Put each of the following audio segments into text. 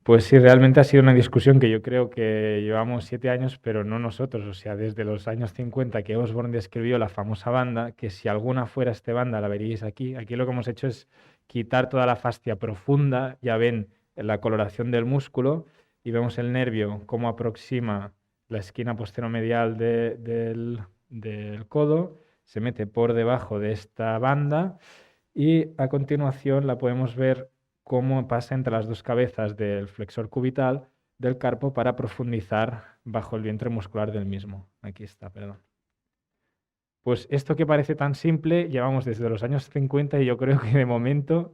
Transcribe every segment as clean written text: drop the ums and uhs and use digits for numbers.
Pues sí, realmente ha sido una discusión que yo creo que llevamos 7 años, pero no nosotros. O sea, desde los años 50 que Osborne describió la famosa banda, que si alguna fuera esta banda la veríais aquí. Aquí lo que hemos hecho es quitar toda la fascia profunda, ya ven la coloración del músculo y vemos el nervio cómo aproxima la esquina posteromedial del codo, se mete por debajo de esta banda y a continuación la podemos ver cómo pasa entre las dos cabezas del flexor cubital del carpo para profundizar bajo el vientre muscular del mismo. Aquí está, perdón. Pues esto que parece tan simple, llevamos desde los años 50 y yo creo que de momento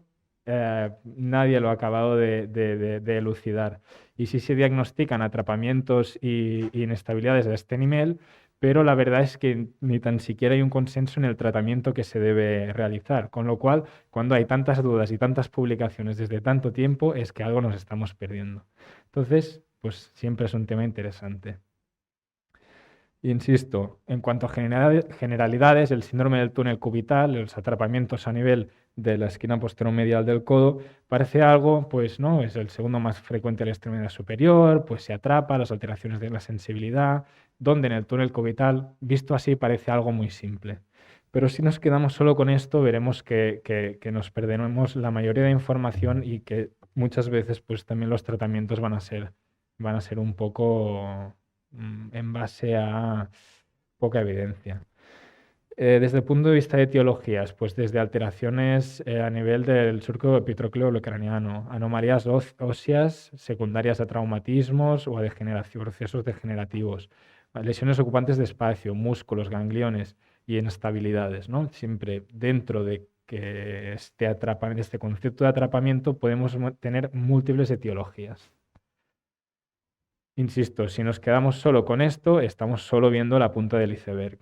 nadie lo ha acabado de elucidar. Y sí se diagnostican atrapamientos y inestabilidades a este nivel, pero la verdad es que ni tan siquiera hay un consenso en el tratamiento que se debe realizar. Con lo cual, cuando hay tantas dudas y tantas publicaciones desde tanto tiempo, es que algo nos estamos perdiendo. Entonces, pues siempre es un tema interesante. Insisto, en cuanto a generalidades, el síndrome del túnel cubital, los atrapamientos a nivel de la esquina posteromedial del codo, parece algo, pues no, es el segundo más frecuente de la extremidad superior, pues se atrapa, las alteraciones de la sensibilidad, donde en el túnel cubital, visto así, parece algo muy simple. Pero si nos quedamos solo con esto, veremos que nos perderemos la mayoría de información y que muchas veces pues también los tratamientos van a ser un poco en base a poca evidencia. Desde el punto de vista de etiologías, pues desde alteraciones a nivel del surco epitrócleo-craneano, anomalías óseas secundarias a traumatismos o a procesos degenerativos, lesiones ocupantes de espacio, músculos, gangliones y inestabilidades, ¿no? Siempre dentro de que este concepto de atrapamiento podemos tener múltiples etiologías. Insisto, si nos quedamos solo con esto, estamos solo viendo la punta del iceberg.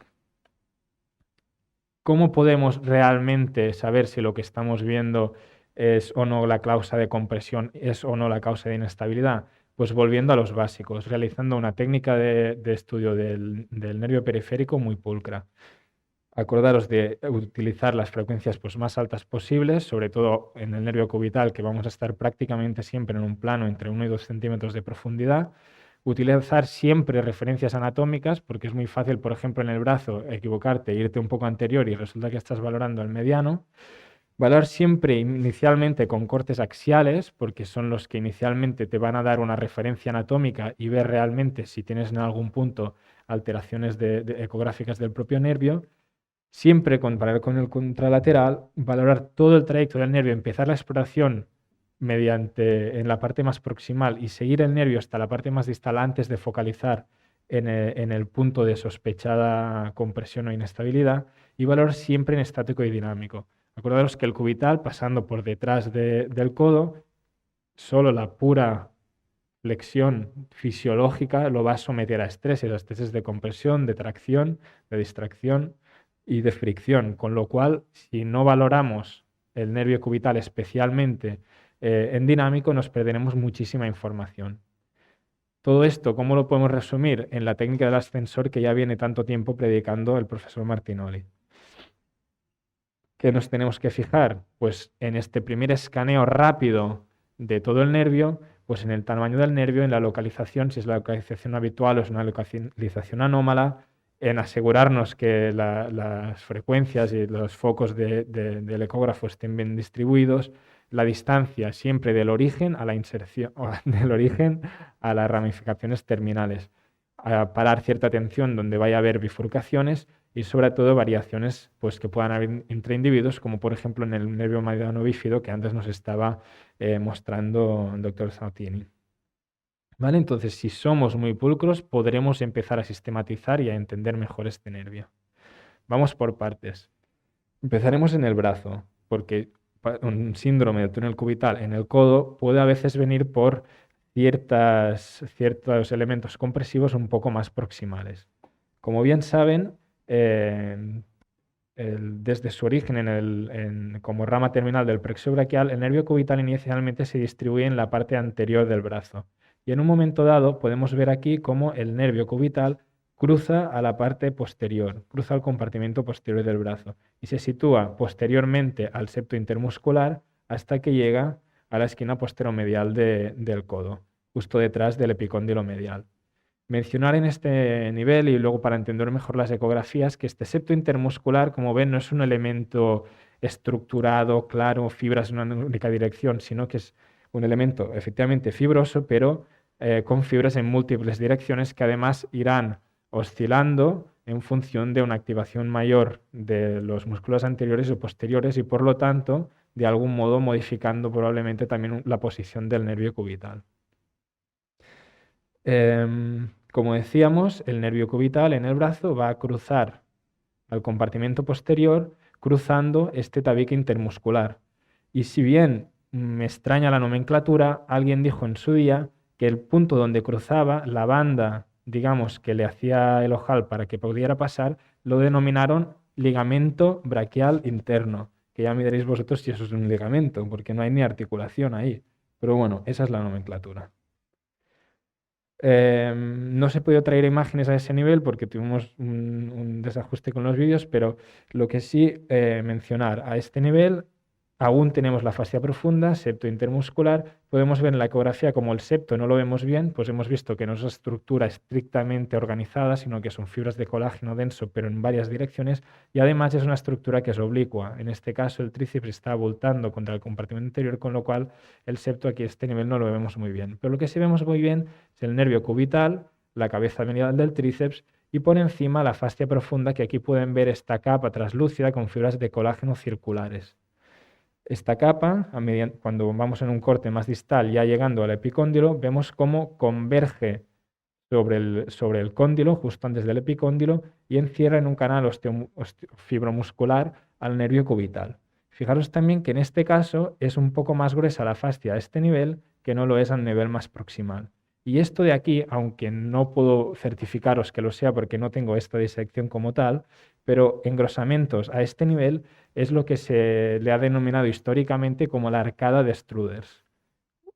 ¿Cómo podemos realmente saber si lo que estamos viendo es o no la causa de compresión, es o no la causa de inestabilidad? Pues volviendo a los básicos, realizando una técnica de estudio del nervio periférico muy pulcra. Acordaros de utilizar las frecuencias pues, más altas posibles, sobre todo en el nervio cubital, que vamos a estar prácticamente siempre en un plano entre 1 y 2 centímetros de profundidad. Utilizar siempre referencias anatómicas, porque es muy fácil, por ejemplo, en el brazo, equivocarte, irte un poco anterior y resulta que estás valorando el mediano. Valorar siempre inicialmente con cortes axiales, porque son los que inicialmente te van a dar una referencia anatómica y ver realmente si tienes en algún punto alteraciones ecográficas del propio nervio. Siempre comparar con el contralateral, valorar todo el trayecto del nervio, empezar la exploración en la parte más proximal y seguir el nervio hasta la parte más distal antes de focalizar en el punto de sospechada compresión o inestabilidad, y valorar siempre en estático y dinámico. Acordaros que el cubital, pasando por detrás del codo, solo la pura flexión fisiológica lo va a someter a estrés de compresión, de tracción, de distracción y de fricción, con lo cual, si no valoramos el nervio cubital especialmente en dinámico, nos perderemos muchísima información. Todo esto, ¿cómo lo podemos resumir? En la técnica del ascensor que ya viene tanto tiempo predicando el profesor Martinoli. ¿Qué nos tenemos que fijar? Pues en este primer escaneo rápido de todo el nervio, pues en el tamaño del nervio, en la localización, si es la localización habitual o es una localización anómala, en asegurarnos que las frecuencias y los focos del ecógrafo estén bien distribuidos, la distancia siempre del origen a la inserción, del origen a las ramificaciones terminales, a parar cierta tensión donde vaya a haber bifurcaciones y sobre todo variaciones pues, que puedan haber entre individuos, como por ejemplo en el nervio mediano bífido que antes nos estaba mostrando el doctor Sautini. ¿Vale? Entonces, si somos muy pulcros, podremos empezar a sistematizar y a entender mejor este nervio. Vamos por partes. Empezaremos en el brazo, porque un síndrome del túnel cubital en el codo puede a veces venir por ciertos elementos compresivos un poco más proximales. Como bien saben, desde su origen como rama terminal del plexo braquial, el nervio cubital inicialmente se distribuye en la parte anterior del brazo. Y en un momento dado podemos ver aquí cómo el nervio cubital cruza a la parte posterior, cruza al compartimento posterior del brazo y se sitúa posteriormente al septo intermuscular hasta que llega a la esquina posteromedial del codo, justo detrás del epicóndilo medial. Mencionar en este nivel, y luego para entender mejor las ecografías, que este septo intermuscular, como ven, no es un elemento estructurado, claro, fibras en una única dirección, sino que es un elemento efectivamente fibroso, pero con fibras en múltiples direcciones que además irán oscilando en función de una activación mayor de los músculos anteriores o posteriores y por lo tanto, de algún modo, modificando probablemente también la posición del nervio cubital. Como decíamos, el nervio cubital en el brazo va a cruzar al compartimento posterior cruzando este tabique intermuscular. Y si bien me extraña la nomenclatura, alguien dijo en su día que el punto donde cruzaba la banda, digamos, que le hacía el ojal para que pudiera pasar, lo denominaron ligamento braquial interno, que ya me diréis vosotros si eso es un ligamento, porque no hay ni articulación ahí. Pero bueno, esa es la nomenclatura. No se pudo traer imágenes a ese nivel porque tuvimos un desajuste con los vídeos, pero lo que sí mencionar, a este nivel aún tenemos la fascia profunda, septo intermuscular. Podemos ver en la ecografía como el septo no lo vemos bien, pues hemos visto que no es una estructura estrictamente organizada, sino que son fibras de colágeno denso, pero en varias direcciones, y además es una estructura que es oblicua. En este caso el tríceps está abultando contra el compartimento interior, con lo cual el septo aquí a este nivel no lo vemos muy bien. Pero lo que sí vemos muy bien es el nervio cubital, la cabeza medial del tríceps, y por encima la fascia profunda, que aquí pueden ver esta capa translúcida con fibras de colágeno circulares. Esta capa, cuando vamos en un corte más distal, ya llegando al epicóndilo, vemos cómo converge sobre el cóndilo, justo antes del epicóndilo, y encierra en un canal fibromuscular al nervio cubital. Fijaros también que en este caso es un poco más gruesa la fascia a este nivel que no lo es al nivel más proximal. Y esto de aquí, aunque no puedo certificaros que lo sea porque no tengo esta disección como tal, pero engrosamientos a este nivel es lo que se le ha denominado históricamente como la arcada de Struders.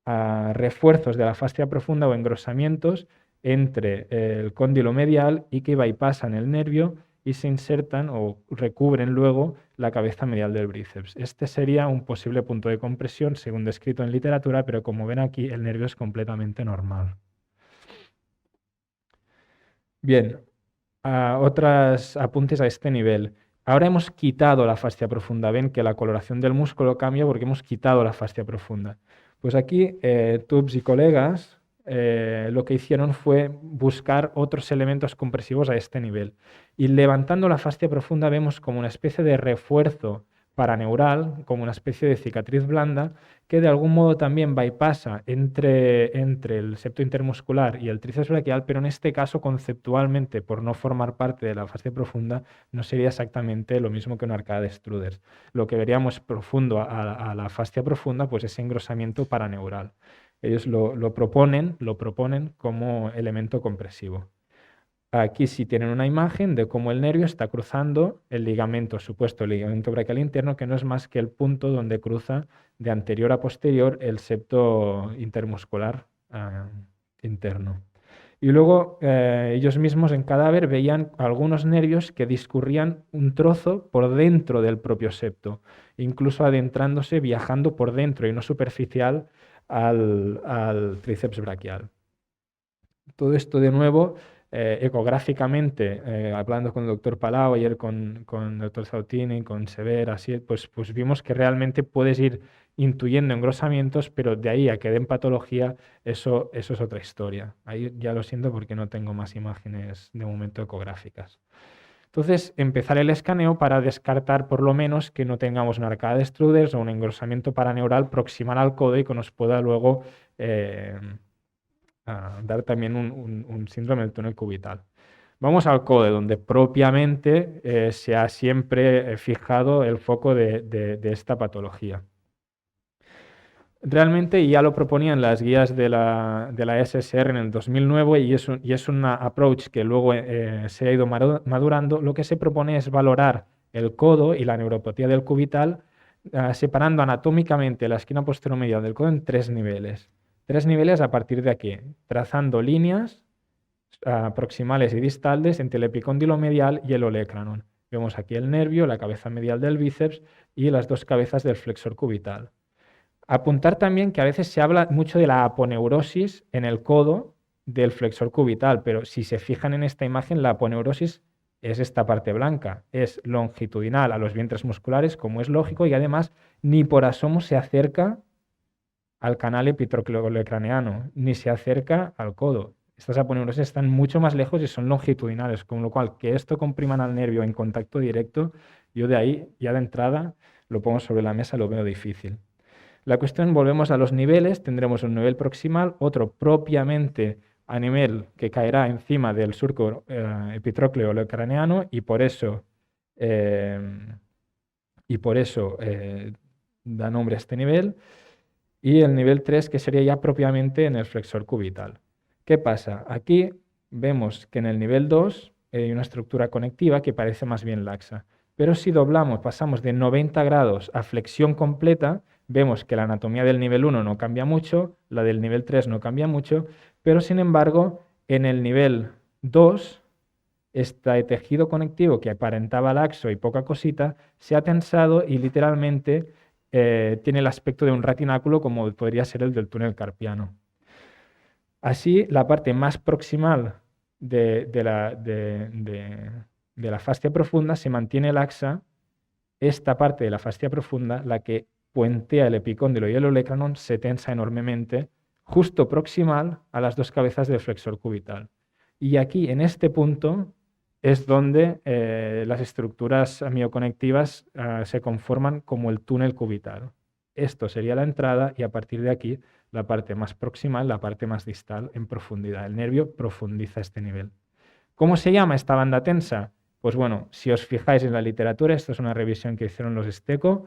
Refuerzos de la fascia profunda o engrosamientos entre el cóndilo medial y que bypassan el nervio y se insertan o recubren luego la cabeza medial del bíceps. Este sería un posible punto de compresión según descrito en literatura, pero como ven aquí el nervio es completamente normal. Bien, otros apuntes a este nivel. Ahora hemos quitado la fascia profunda. Ven que la coloración del músculo cambia porque hemos quitado la fascia profunda. Pues aquí Tubbs y colegas lo que hicieron fue buscar otros elementos compresivos a este nivel. Y levantando la fascia profunda vemos como una especie de refuerzo paraneural, como una especie de cicatriz blanda, que de algún modo también bypassa entre el septo intermuscular y el tríceps braquial, pero en este caso conceptualmente, por no formar parte de la fascia profunda, no sería exactamente lo mismo que una arcada de Struders. Lo que veríamos profundo a la fascia profunda, pues es engrosamiento paraneural. Ellos lo proponen como elemento compresivo. Aquí sí tienen una imagen de cómo el nervio está cruzando el ligamento, supuesto ligamento braquial interno, que no es más que el punto donde cruza de anterior a posterior el septo intermuscular interno. Y luego ellos mismos en cadáver veían algunos nervios que discurrían un trozo por dentro del propio septo, incluso adentrándose, viajando por dentro y no superficial al tríceps braquial. Todo esto de nuevo, ecográficamente, hablando con el doctor Palau, ayer con el doctor Zautini, con Sever, así, pues vimos que realmente puedes ir intuyendo engrosamientos, pero de ahí a que den patología, eso es otra historia. Ahí ya lo siento porque no tengo más imágenes de momento ecográficas. Entonces, empezar el escaneo para descartar por lo menos que no tengamos una arcada de Struders o un engrosamiento paraneural proximal al codo y que nos pueda luego dar también un síndrome del túnel cubital. Vamos al CODE, donde propiamente se ha siempre fijado el foco de esta patología. Realmente ya lo proponían las guías de la SSR en el 2009 y es un approach que luego se ha ido madurando. Lo que se propone es valorar el codo y la neuropatía del cubital separando anatómicamente la esquina posteromedial del codo en 3 niveles. 3 niveles a partir de aquí, trazando líneas proximales y distales entre el epicóndilo medial y el olecranon. Vemos aquí el nervio, la cabeza medial del bíceps y las dos cabezas del flexor cubital. Apuntar también que a veces se habla mucho de la aponeurosis en el codo del flexor cubital, pero si se fijan en esta imagen, la aponeurosis es esta parte blanca, es longitudinal a los vientres musculares, como es lógico, y además ni por asomo se acerca al canal epitrocleocraneano, ni se acerca al codo. Estas aponeurosis están mucho más lejos y son longitudinales, con lo cual que esto compriman al nervio en contacto directo, yo de ahí, ya de entrada, lo pongo sobre la mesa, lo veo difícil. La cuestión, volvemos a los niveles, tendremos un nivel proximal, otro propiamente a nivel que caerá encima del surco epitrócleo-craneano y por eso, da nombre a este nivel, y el nivel 3 que sería ya propiamente en el flexor cubital. ¿Qué pasa? Aquí vemos que en el nivel 2 hay una estructura conectiva que parece más bien laxa, pero si doblamos, pasamos de 90 grados a flexión completa, vemos que la anatomía del nivel 1 no cambia mucho, la del nivel 3 no cambia mucho, pero sin embargo, en el nivel 2, este tejido conectivo que aparentaba laxo y poca cosita, se ha tensado y literalmente tiene el aspecto de un retináculo como podría ser el del túnel carpiano. Así, la parte más proximal de la fascia profunda se mantiene laxa. Esta parte de la fascia profunda, la que puentea el epicóndilo y el olecranon, se tensa enormemente, justo proximal a las dos cabezas del flexor cubital. Y aquí, en este punto, es donde las estructuras mioconectivas se conforman como el túnel cubital. Esto sería la entrada y a partir de aquí la parte más proximal, la parte más distal en profundidad. El nervio profundiza este nivel. ¿Cómo se llama esta banda tensa? Pues bueno, si os fijáis en la literatura, esto es una revisión que hicieron los Esteco,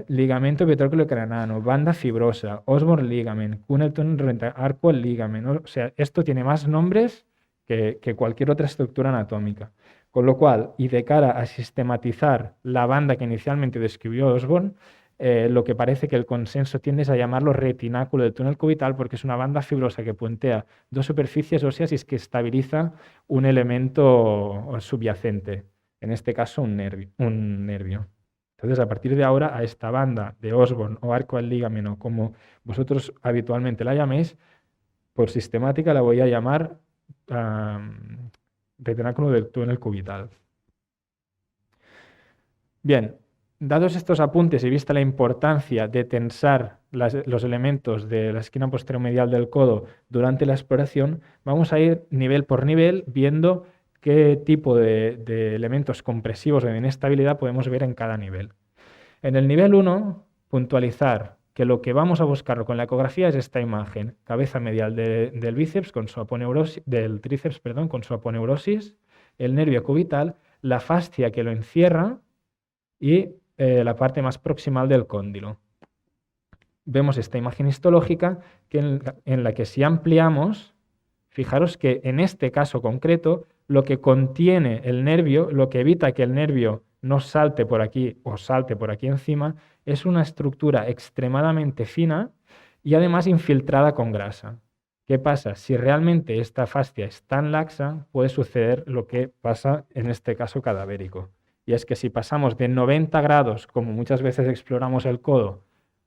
ligamento epitrócleo-craneano, banda fibrosa, Osborn ligament, Cunelton arco ligament. O sea, esto tiene más nombres que cualquier otra estructura anatómica. Con lo cual, y de cara a sistematizar la banda que inicialmente describió Osborn, lo que parece que el consenso tiende es a llamarlo retináculo del túnel cubital porque es una banda fibrosa que puentea dos superficies óseas y es que estabiliza un elemento subyacente, en este caso un nervio. Entonces, a partir de ahora, a esta banda de Osborn o arco al ligamento, como vosotros habitualmente la llaméis, por sistemática la voy a llamar retináculo del túnel cubital. Bien, dados estos apuntes y vista la importancia de tensar los elementos de la esquina posteromedial del codo durante la exploración, vamos a ir nivel por nivel viendo qué tipo de elementos compresivos o de inestabilidad podemos ver en cada nivel. En el nivel 1, puntualizar que lo que vamos a buscar con la ecografía es esta imagen, cabeza medial del bíceps con su aponeurosis, del tríceps, perdón, con su aponeurosis, el nervio cubital, la fascia que lo encierra y la parte más proximal del cóndilo. Vemos esta imagen histológica en la que si ampliamos, fijaros que en este caso concreto, lo que contiene el nervio, lo que evita que el nervio no salte por aquí o salte por aquí encima, es una estructura extremadamente fina y además infiltrada con grasa. ¿Qué pasa? Si realmente esta fascia es tan laxa, puede suceder lo que pasa en este caso cadavérico. Y es que si pasamos de 90 grados, como muchas veces exploramos el codo,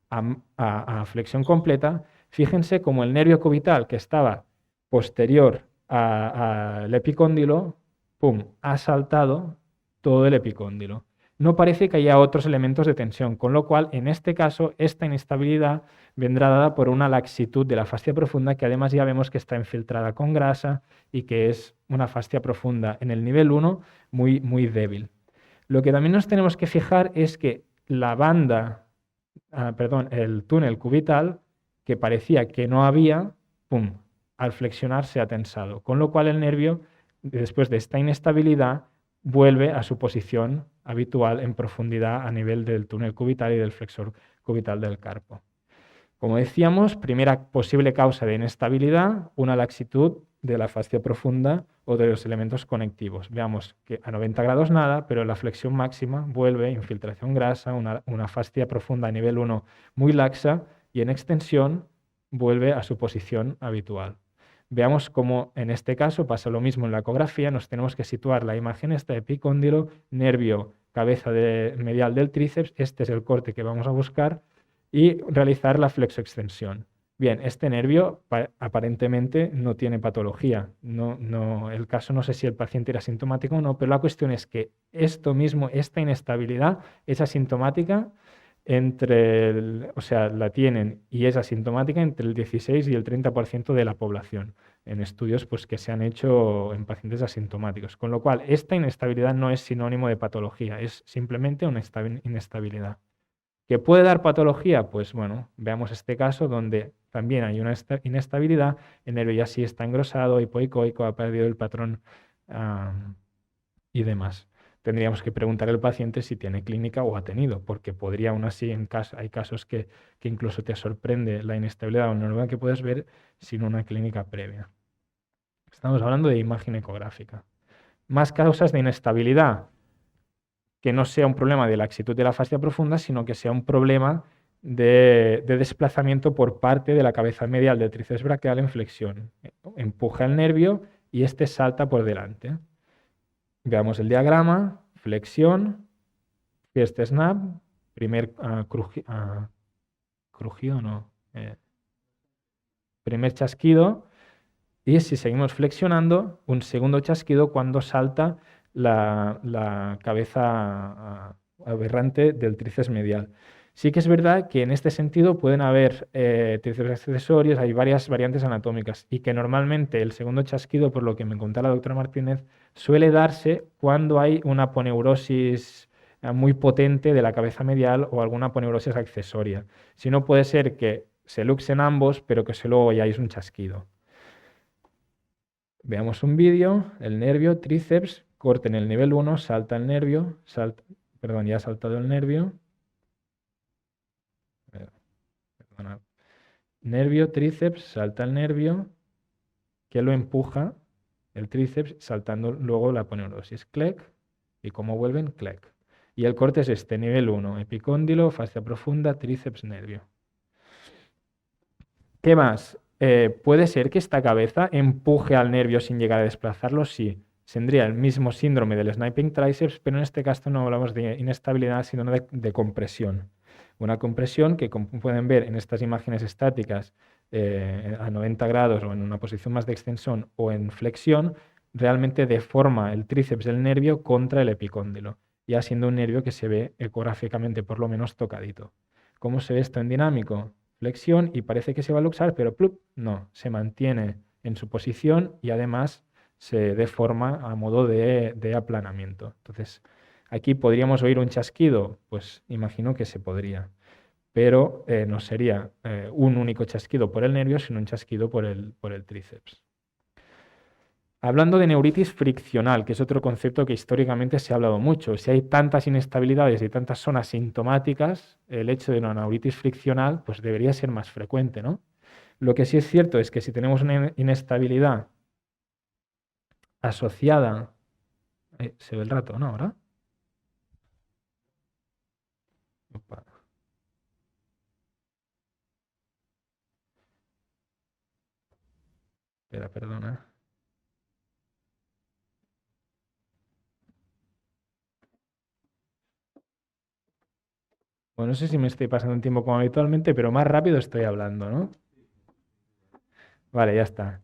a flexión completa, fíjense como el nervio cubital que estaba posterior al epicóndilo, ¡pum!, ha saltado todo el epicóndilo. No parece que haya otros elementos de tensión, con lo cual, en este caso, esta inestabilidad vendrá dada por una laxitud de la fascia profunda que además ya vemos que está infiltrada con grasa y que es una fascia profunda en el nivel 1 muy, muy débil. Lo que también nos tenemos que fijar es que la banda, el túnel cubital, que parecía que no había, ¡pum!, al flexionar se ha tensado, con lo cual el nervio, después de esta inestabilidad, vuelve a su posición habitual en profundidad a nivel del túnel cubital y del flexor cubital del carpo. Como decíamos, primera posible causa de inestabilidad, una laxitud de la fascia profunda o de los elementos conectivos. Veamos que a 90 grados nada, pero la flexión máxima vuelve, infiltración grasa, una fascia profunda a nivel 1 muy laxa y en extensión vuelve a su posición habitual. Veamos cómo en este caso pasa lo mismo en la ecografía, nos tenemos que situar la imagen esta de epicóndilo, nervio, cabeza medial del tríceps, este es el corte que vamos a buscar y realizar la flexoextensión. Bien, este nervio aparentemente no tiene patología. El caso no sé si el paciente era asintomático o no, pero la cuestión es que esto mismo, esta inestabilidad es asintomática o sea, la tienen y es asintomática entre el 16 y el 30% de la población en estudios pues, que se han hecho en pacientes asintomáticos. Con lo cual, esta inestabilidad no es sinónimo de patología, es simplemente una inestabilidad. ¿Que puede dar patología? Pues bueno, veamos este caso donde también hay una inestabilidad, el nervio ya sí está engrosado, hipoicoico, ha perdido el patrón y demás. Tendríamos que preguntar al paciente si tiene clínica o ha tenido, porque podría aún así, hay casos que incluso te sorprende la inestabilidad o normal que puedes ver sin una clínica previa. Estamos hablando de imagen ecográfica. Más causas de inestabilidad, que no sea un problema de laxitud de la fascia profunda, sino que sea un problema de desplazamiento por parte de la cabeza medial del tríceps braquial en flexión. Empuja el nervio y este salta por delante. Veamos el diagrama, flexión, first snap, primer crujido, no, primer chasquido, y si seguimos flexionando, un segundo chasquido cuando salta la cabeza aberrante del tríceps medial. Sí que es verdad que en este sentido pueden haber tríceps accesorios, hay varias variantes anatómicas y que normalmente el segundo chasquido, por lo que me contaba la doctora Martínez, suele darse cuando hay una aponeurosis muy potente de la cabeza medial o alguna aponeurosis accesoria. Si no, puede ser que se luxen ambos, pero que solo oyáis un chasquido. Veamos un vídeo, el nervio, tríceps, corte en el nivel 1, salta el nervio, perdón, ya ha saltado el nervio. Perdonad. Nervio, tríceps, salta el nervio, que lo empuja, el tríceps, saltando luego la aponeurosis. Clec, y cómo vuelven, clec. Y el corte es este, nivel 1, epicóndilo, fascia profunda, tríceps, nervio. ¿Qué más? ¿Puede ser que esta cabeza empuje al nervio sin llegar a desplazarlo? Sí. Tendría el mismo síndrome del sniping tríceps, pero en este caso no hablamos de inestabilidad, sino de compresión. Una compresión que, como pueden ver en estas imágenes estáticas a 90 grados o en una posición más de extensión o en flexión, realmente deforma el tríceps del nervio contra el epicóndilo, ya siendo un nervio que se ve ecográficamente por lo menos tocadito. ¿Cómo se ve esto en dinámico? Flexión y parece que se va a luxar, pero ¡plup! No, se mantiene en su posición y además se deforma a modo de aplanamiento. Entonces, aquí podríamos oír un chasquido, pues imagino que se podría, pero no sería un único chasquido por el nervio, sino un chasquido por el tríceps. Hablando de neuritis friccional, que es otro concepto que históricamente se ha hablado mucho. Si hay tantas inestabilidades y tantas zonas sintomáticas, el hecho de una neuritis friccional pues debería ser más frecuente, ¿no? Lo que sí es cierto es que si tenemos una inestabilidad asociada... ¿se ve el rato, no? ¿Ahora? Opa. Espera, perdona. Bueno, no sé si me estoy pasando un tiempo como habitualmente, pero más rápido estoy hablando, ¿no? Vale, ya está.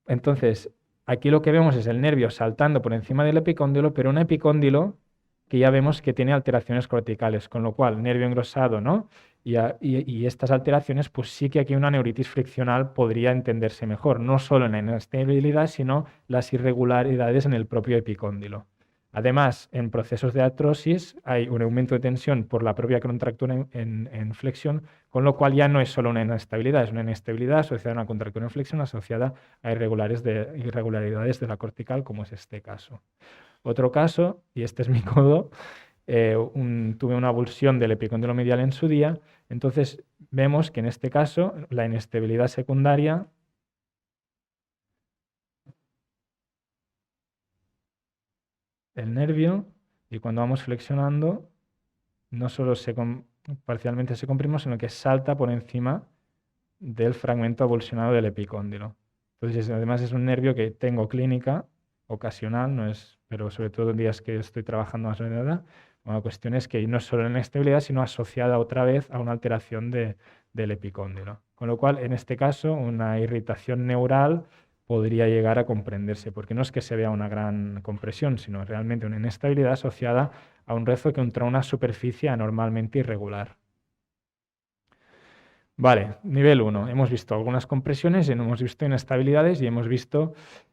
Entonces, aquí lo que vemos es el nervio saltando por encima del epicóndilo, pero un epicóndilo que ya vemos que tiene alteraciones corticales, con lo cual nervio engrosado, ¿no? Y estas alteraciones, pues sí que aquí una neuritis friccional podría entenderse mejor, no solo en la inestabilidad, sino las irregularidades en el propio epicóndilo. Además, en procesos de artrosis hay un aumento de tensión por la propia contractura en flexión, con lo cual ya no es solo una inestabilidad, es una inestabilidad asociada a una contractura en flexión asociada a irregularidades de la cortical, como es este caso. Otro caso, y este es mi codo, tuve una avulsión del epicóndilo medial en su día, entonces vemos que en este caso la inestabilidad secundaria el nervio, y cuando vamos flexionando no solo parcialmente se comprime, sino que salta por encima del fragmento avulsionado del epicóndilo. Entonces, además es un nervio que tengo clínica ocasional, no es, pero sobre todo en días que estoy trabajando más de edad, Bueno, la cuestión es que no es solo la inestabilidad, sino asociada otra vez a una alteración del epicóndilo. Con lo cual, en este caso, una irritación neural podría llegar a comprenderse, porque no es que se vea una gran compresión, sino realmente una inestabilidad asociada a un rezo contra una superficie anormalmente irregular. Vale, nivel 1. Hemos visto algunas compresiones, hemos visto inestabilidades y hemos visto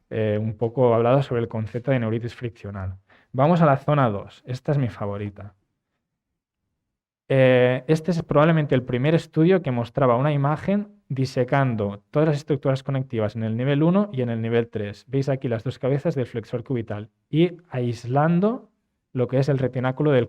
un poco hablado sobre el concepto de neuritis friccional. Vamos a la zona 2. Esta es mi favorita. Este es probablemente el primer estudio que mostraba una imagen disecando todas las estructuras conectivas en el nivel 1 y en el nivel 3. Veis aquí las dos cabezas del flexor cubital y aislando lo que es el retináculo del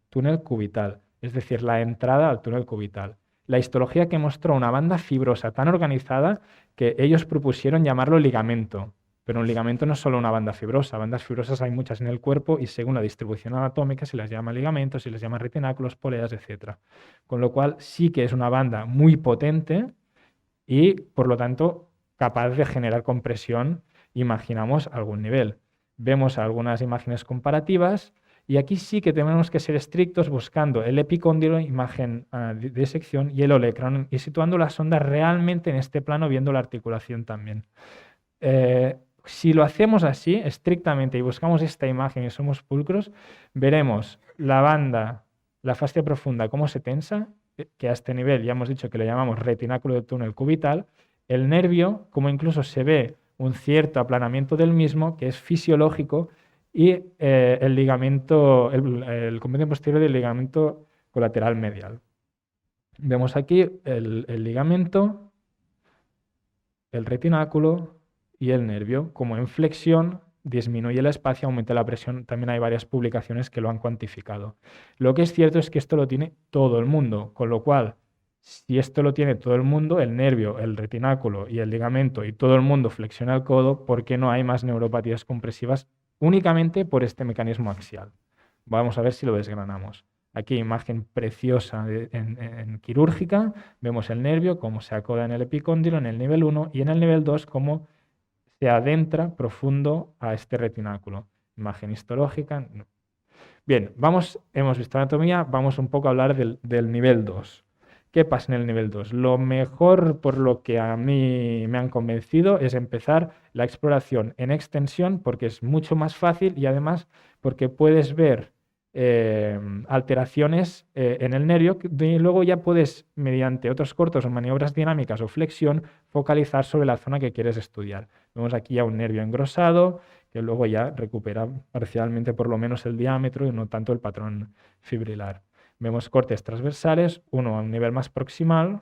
túnel cubital, es decir, la entrada al túnel cubital. La histología que mostró una banda fibrosa tan organizada que ellos propusieron llamarlo ligamento. Pero un ligamento no es solo una banda fibrosa. Bandas fibrosas hay muchas en el cuerpo y según la distribución anatómica se las llama ligamentos, se les llama retináculos, poleas, etc. Con lo cual sí que es una banda muy potente y por lo tanto capaz de generar compresión, imaginamos, a algún nivel. Vemos algunas imágenes comparativas y aquí sí que tenemos que ser estrictos buscando el epicóndilo, imagen de sección, y el olecranon y situando la sonda realmente en este plano viendo la articulación también. Si lo hacemos así, estrictamente, y buscamos esta imagen y somos pulcros, veremos la banda, la fascia profunda, cómo se tensa, que a este nivel ya hemos dicho que le llamamos retináculo del túnel cubital, el nervio, como incluso se ve un cierto aplanamiento del mismo, que es fisiológico, y el ligamento, el componente posterior del ligamento colateral medial. Vemos aquí el ligamento, el retináculo y el nervio. Como en flexión disminuye el espacio, aumenta la presión. También hay varias publicaciones que lo han cuantificado. Lo que es cierto es que esto lo tiene todo el mundo, con lo cual, si esto lo tiene todo el mundo, el nervio, el retináculo y el ligamento, y todo el mundo flexiona el codo, ¿por qué no hay más neuropatías compresivas únicamente por este mecanismo axial? Vamos a ver si lo desgranamos. Aquí imagen preciosa en quirúrgica, vemos el nervio, cómo se acoda en el epicóndilo en el nivel 1 y en el nivel 2 cómo se adentra profundo a este retináculo. Imagen histológica. No. Bien, hemos visto anatomía, vamos un poco a hablar del nivel 2. ¿Qué pasa en el nivel 2? Lo mejor, por lo que a mí me han convencido, es empezar la exploración en extensión porque es mucho más fácil y además porque puedes ver alteraciones en el nervio y luego ya puedes, mediante otros cortos o maniobras dinámicas o flexión, focalizar sobre la zona que quieres estudiar. Vemos aquí ya un nervio engrosado que luego ya recupera parcialmente por lo menos el diámetro y no tanto el patrón fibrilar. Vemos cortes transversales, uno a un nivel más proximal.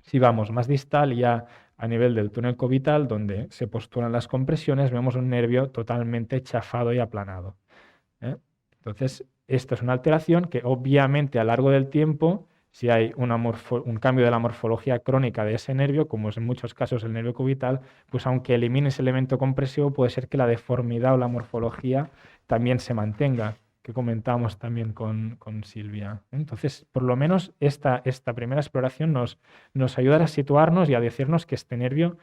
Si vamos más distal, ya a nivel del túnel cubital, donde se postulan las compresiones, vemos un nervio totalmente chafado y aplanado. Entonces, esto es una alteración que obviamente a lo largo del tiempo, si hay un cambio de la morfología crónica de ese nervio, como es en muchos casos el nervio cubital, pues aunque elimines el elemento compresivo, puede ser que la deformidad o la morfología también se mantenga, que comentamos también con Silvia. Entonces, por lo menos esta primera exploración nos ayuda a situarnos y a decirnos que este nervio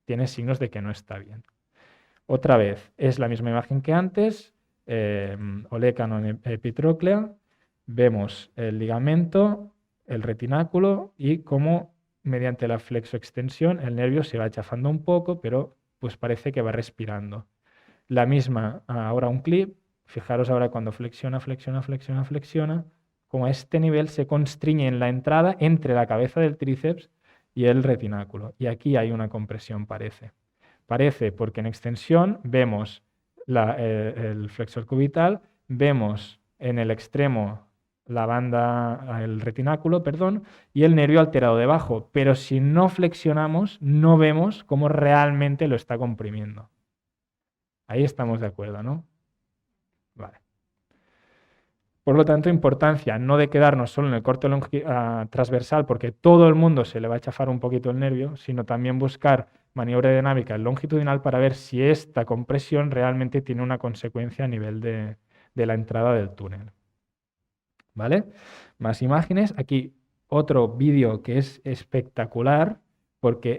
tiene signos de que no está bien. Otra vez, es la misma imagen que antes, olecranon epitróclea, vemos el ligamento, el retináculo y cómo mediante la flexoextensión el nervio se va chafando un poco, pero pues parece que va respirando. La misma, ahora un clip, fijaros ahora cuando flexiona, flexiona, flexiona, flexiona, como a este nivel se constriñe en la entrada entre la cabeza del tríceps y el retináculo. Y aquí hay una compresión, parece. Parece porque en extensión vemos el flexor cubital, vemos en el extremo la banda, el retináculo, perdón, y el nervio alterado debajo. Pero si no flexionamos, no vemos cómo realmente lo está comprimiendo. Ahí estamos de acuerdo, ¿no? Vale. Por lo tanto, importancia no de quedarnos solo en el corte transversal, porque todo el mundo se le va a chafar un poquito el nervio, sino también buscar maniobra dinámica longitudinal para ver si esta compresión realmente tiene una consecuencia a nivel de la entrada del túnel. ¿Vale? Más imágenes. Aquí otro vídeo que es espectacular porque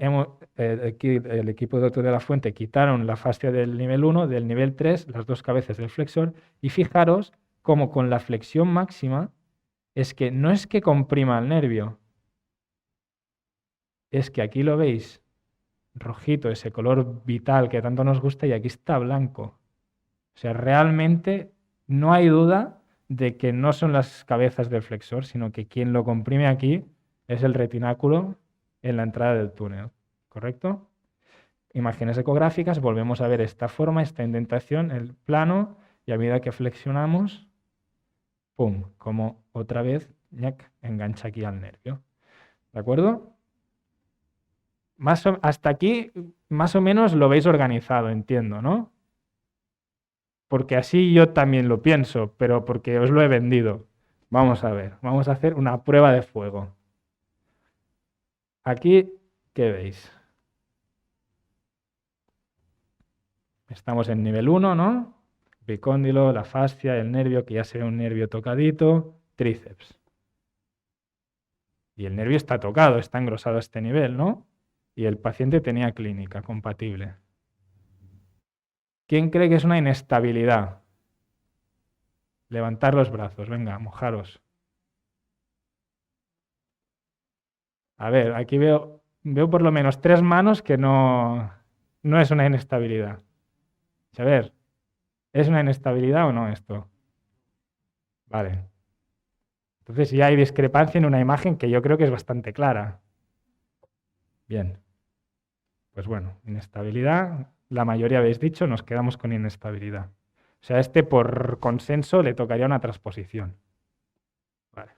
aquí el equipo de Doctor de la Fuente quitaron la fascia del nivel 1, del nivel 3, las dos cabezas del flexor, y fijaros cómo con la flexión máxima es que no es que comprima el nervio, es que aquí lo veis rojito, ese color vital que tanto nos gusta, y aquí está blanco. O sea, realmente no hay duda de que no son las cabezas del flexor, sino que quien lo comprime aquí es el retináculo en la entrada del túnel, ¿correcto? Imágenes ecográficas, volvemos a ver esta forma, esta indentación, el plano, y a medida que flexionamos, ¡pum!, como otra vez ñac, engancha aquí al nervio. ¿De acuerdo? Hasta aquí más o menos lo veis organizado, entiendo, ¿no? Porque así yo también lo pienso, pero porque os lo he vendido. Vamos a ver, vamos a hacer una prueba de fuego. Aquí, ¿qué veis? Estamos en nivel 1, ¿no? Epicóndilo, la fascia, el nervio, que ya se ve un nervio tocadito, tríceps. Y el nervio está tocado, está engrosado a este nivel, ¿no? Y el paciente tenía clínica compatible. ¿Quién cree que es una inestabilidad? Levantar los brazos, venga, mojaros. A ver, aquí veo por lo menos 3 manos que no es una inestabilidad. A ver, ¿es una inestabilidad o no esto? Vale. Entonces ya hay discrepancia en una imagen que yo creo que es bastante clara. Bien. Pues bueno, inestabilidad, la mayoría habéis dicho, nos quedamos con inestabilidad. O sea, este por consenso le tocaría una transposición. Vale.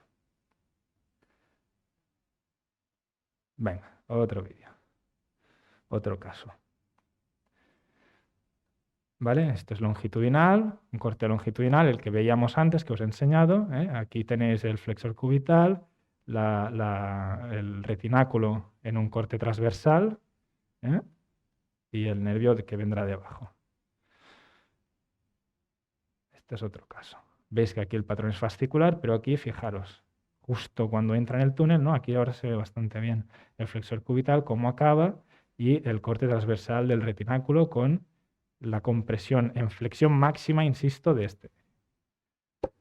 Venga, otro vídeo. Otro caso. ¿Vale? Esto es longitudinal, un corte longitudinal, el que veíamos antes, que os he enseñado. Aquí tenéis el flexor cubital, el retináculo en un corte transversal, y el nervio que vendrá de abajo. Este es otro caso. Veis que aquí el patrón es fascicular, pero aquí, fijaros, justo cuando entra en el túnel, ¿no? Aquí ahora se ve bastante bien el flexor cubital, cómo acaba, y el corte transversal del retináculo con la compresión en flexión máxima, insisto, de este.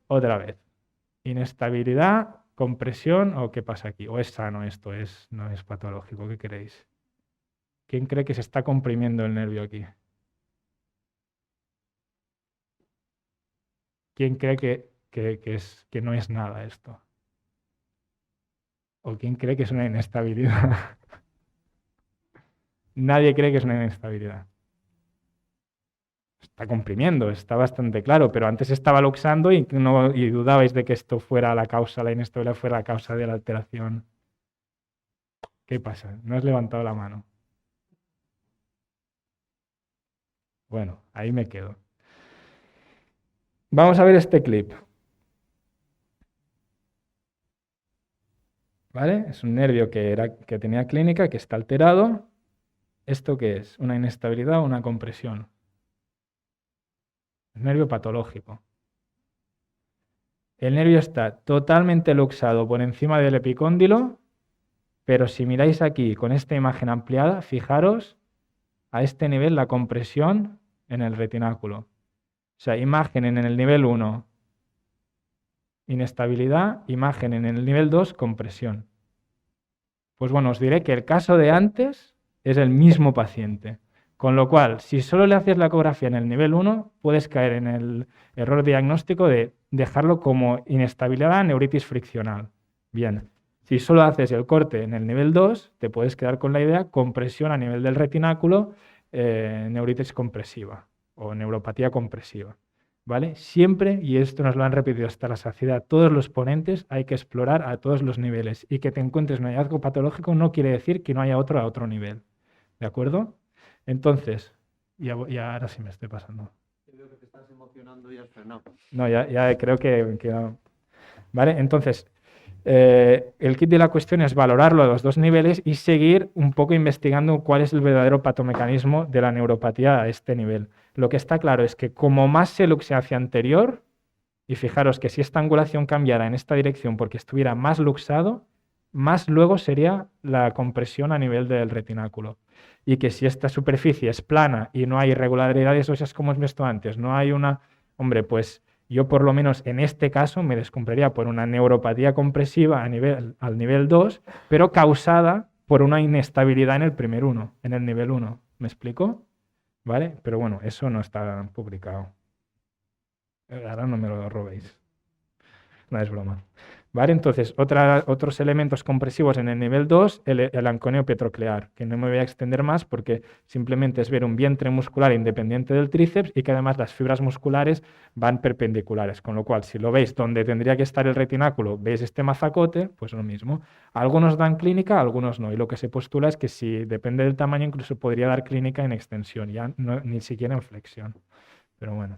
Otra vez, inestabilidad, compresión, ¿o qué pasa aquí? ¿O es sano esto? No es patológico, ¿qué creéis? ¿Quién cree que se está comprimiendo el nervio aquí? ¿Quién cree que no es nada esto? ¿O quién cree que es una inestabilidad? Nadie cree que es una inestabilidad. Está comprimiendo, está bastante claro, pero antes estaba luxando y dudabais de que esto fuera la causa, la inestabilidad fuera la causa de la alteración. ¿Qué pasa? No has levantado la mano. Bueno, ahí me quedo. Vamos a ver este clip. ¿Vale? Es un nervio que tenía clínica, que está alterado. ¿Esto qué es? ¿Una inestabilidad o una compresión? Es nervio patológico. El nervio está totalmente luxado por encima del epicóndilo, pero si miráis aquí con esta imagen ampliada, fijaros a este nivel la compresión en el retináculo. O sea, imagen en el nivel 1, inestabilidad, imagen en el nivel 2, compresión. Pues bueno, os diré que el caso de antes es el mismo paciente. Con lo cual, si solo le haces la ecografía en el nivel 1, puedes caer en el error diagnóstico de dejarlo como inestabilidad, neuritis friccional. Bien, si solo haces el corte en el nivel 2, te puedes quedar con la idea compresión a nivel del retináculo, neuritis compresiva o neuropatía compresiva. ¿Vale? Siempre, y esto nos lo han repetido hasta la saciedad todos los ponentes, hay que explorar a todos los niveles. Y que te encuentres un hallazgo patológico no quiere decir que no haya otro a otro nivel. ¿De acuerdo? Entonces, y ahora sí me estoy pasando. Creo que te estás emocionando y has frenado. No, ya creo que no. ¿Vale? Entonces, el kit de la cuestión es valorarlo a los dos niveles y seguir un poco investigando cuál es el verdadero patomecanismo de la neuropatía a este nivel. Lo que está claro es que como más se luxe hacia anterior, y fijaros que si esta angulación cambiara en esta dirección porque estuviera más luxado, más luego sería la compresión a nivel del retináculo. Y que si esta superficie es plana y no hay irregularidades óseas como hemos visto antes, no hay una... Hombre, pues yo por lo menos en este caso me descompraría por una neuropatía compresiva al nivel 2, pero causada por una inestabilidad en el primer 1, en el nivel 1. ¿Me explico? ¿Vale? Pero bueno, eso no está publicado. Ahora no me lo robéis. No es broma. ¿Vale? Entonces, otros elementos compresivos en el nivel 2, el anconio petroclear, que no me voy a extender más porque simplemente es ver un vientre muscular independiente del tríceps y que además las fibras musculares van perpendiculares, con lo cual si lo veis donde tendría que estar el retináculo, veis este mazacote, pues lo mismo. Algunos dan clínica, algunos no, y lo que se postula es que si depende del tamaño incluso podría dar clínica en extensión, ya ni siquiera en flexión, pero bueno.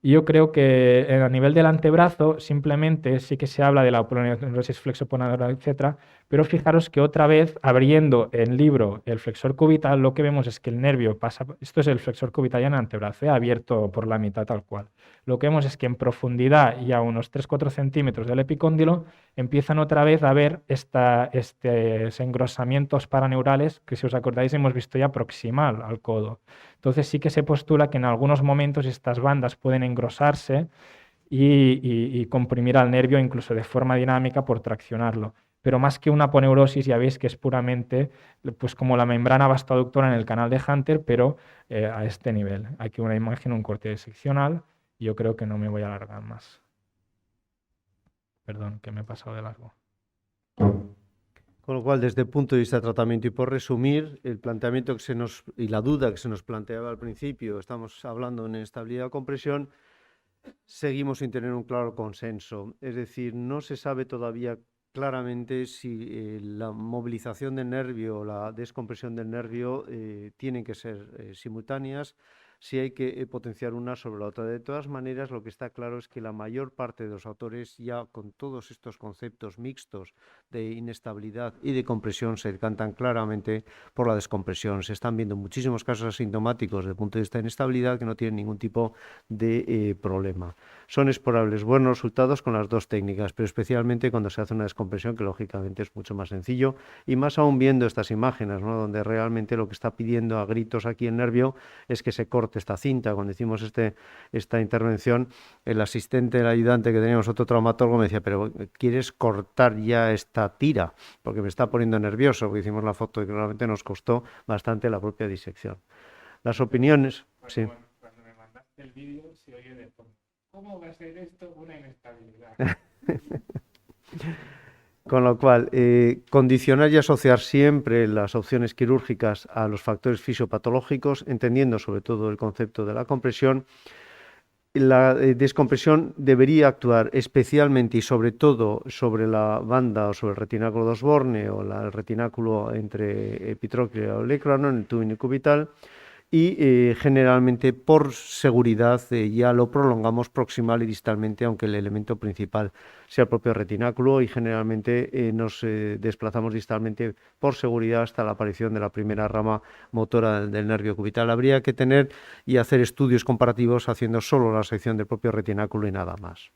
Y yo creo que a nivel del antebrazo simplemente sí que se habla de la oponeurosis flexoponadora, etcétera, pero fijaros que otra vez, abriendo el libro el flexor cubital, lo que vemos es que el nervio pasa, esto es el flexor cubital ya en el antebrazo, abierto por la mitad tal cual. Lo que vemos es que en profundidad y a unos 3-4 centímetros del epicóndilo empiezan otra vez a ver estos engrosamientos paraneurales que, si os acordáis, hemos visto ya proximal al codo. Entonces sí que se postula que en algunos momentos estas bandas pueden engrosarse y comprimir al nervio incluso de forma dinámica por traccionarlo. Pero más que una aponeurosis, ya veis que es puramente pues como la membrana vastoaductora en el canal de Hunter, pero a este nivel. Aquí una imagen, un corte seccional. Yo creo que no me voy a alargar más. Perdón, que me he pasado de largo. Con lo cual, desde el punto de vista de tratamiento y por resumir, el planteamiento y la duda que se nos planteaba al principio, estamos hablando de inestabilidad o compresión, seguimos sin tener un claro consenso. Es decir, no se sabe todavía claramente si la movilización del nervio o la descompresión del nervio tienen que ser simultáneas, si hay que potenciar una sobre la otra. De todas maneras, lo que está claro es que la mayor parte de los autores, ya con todos estos conceptos mixtos de inestabilidad y de compresión, se decantan claramente por la descompresión. Se están viendo muchísimos casos asintomáticos desde el punto de vista de inestabilidad que no tienen ningún tipo de problema. Son explorables buenos resultados con las dos técnicas, pero especialmente cuando se hace una descompresión, que lógicamente es mucho más sencillo, y más aún viendo estas imágenes, ¿no?, donde realmente lo que está pidiendo a gritos aquí el nervio es que se corte esta cinta. Cuando hicimos esta intervención, el asistente, el ayudante que teníamos, otro traumatólogo, me decía, pero ¿quieres cortar ya esta tira? Porque me está poniendo nervioso, porque hicimos la foto y realmente nos costó bastante la propia disección. Las opiniones... Sí. Cuando me mandaste el vídeo se oye de fondo. ¿Cómo va a ser esto una inestabilidad? Con lo cual, condicionar y asociar siempre las opciones quirúrgicas a los factores fisiopatológicos, entendiendo sobre todo el concepto de la compresión. La descompresión debería actuar especialmente y sobre todo sobre la banda o sobre el retináculo de Osborne o el retináculo entre epitrócleo y olecrano en el túnel cubital. Y generalmente por seguridad ya lo prolongamos proximal y distalmente, aunque el elemento principal sea el propio retináculo, y generalmente nos desplazamos distalmente por seguridad hasta la aparición de la primera rama motora del nervio cubital. Habría que tener y hacer estudios comparativos haciendo solo la sección del propio retináculo y nada más.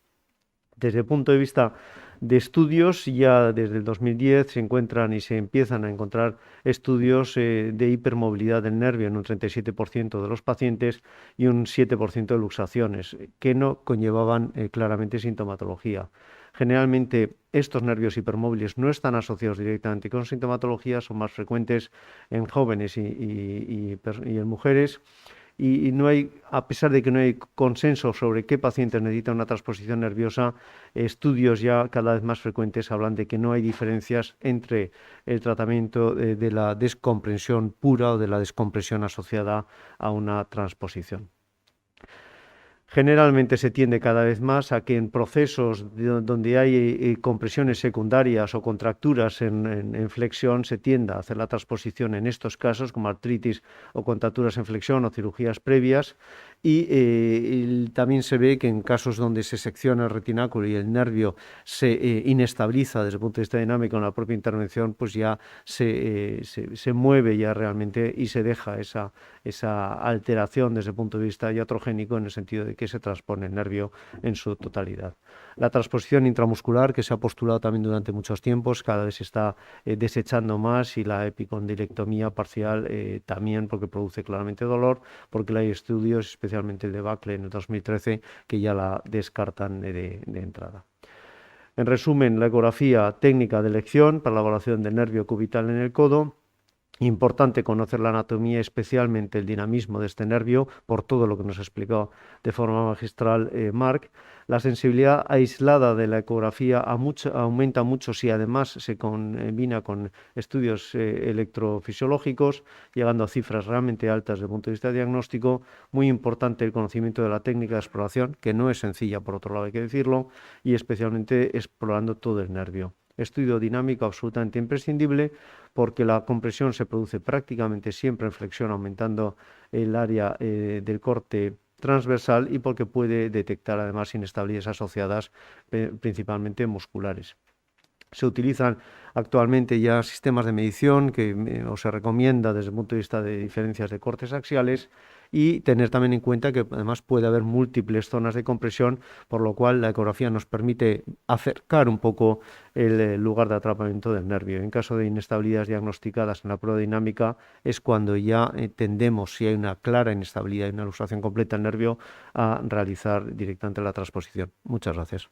Desde el punto de vista de estudios, ya desde el 2010 se encuentran y se empiezan a encontrar estudios de hipermovilidad del nervio en un 37% de los pacientes y un 7% de luxaciones, que no conllevaban claramente sintomatología. Generalmente estos nervios hipermóviles no están asociados directamente con sintomatología, son más frecuentes en jóvenes y en mujeres. Y no hay, a pesar de que no hay consenso sobre qué pacientes necesitan una transposición nerviosa, estudios ya cada vez más frecuentes hablan de que no hay diferencias entre el tratamiento de la descompresión pura o de la descompresión asociada a una transposición. Generalmente se tiende cada vez más a que en procesos donde hay compresiones secundarias o contracturas en flexión se tienda a hacer la transposición en estos casos, como artritis o contracturas en flexión o cirugías previas, y también se ve que en casos donde se secciona el retináculo y el nervio se inestabiliza desde el punto de vista dinámico en la propia intervención, pues ya se mueve ya realmente y se deja esa alteración desde el punto de vista iatrogénico, en el sentido de que se transpone el nervio en su totalidad. La transposición intramuscular, que se ha postulado también durante muchos tiempos, cada vez se está desechando más, y la epicondilectomía parcial también, porque produce claramente dolor, porque hay estudios, especialmente el de Buckley en el 2013, que ya la descartan de entrada. En resumen, la ecografía técnica de elección para la evaluación del nervio cubital en el codo. Importante conocer la anatomía, especialmente el dinamismo de este nervio, por todo lo que nos explicó de forma magistral Marc. La sensibilidad aislada de la ecografía aumenta mucho si además se combina con estudios electrofisiológicos, llegando a cifras realmente altas desde el punto de vista diagnóstico. Muy importante el conocimiento de la técnica de exploración, que no es sencilla, por otro lado hay que decirlo, y especialmente explorando todo el nervio. Estudio dinámico absolutamente imprescindible, porque la compresión se produce prácticamente siempre en flexión, aumentando el área del corte transversal, y porque puede detectar además inestabilidades asociadas principalmente musculares. Se utilizan actualmente ya sistemas de medición que se recomienda desde el punto de vista de diferencias de cortes axiales, y tener también en cuenta que además puede haber múltiples zonas de compresión, por lo cual la ecografía nos permite acercar un poco el lugar de atrapamiento del nervio. En caso de inestabilidades diagnosticadas en la prueba dinámica, es cuando ya tendemos, si hay una clara inestabilidad y una luxación completa del nervio, a realizar directamente la transposición. Muchas gracias.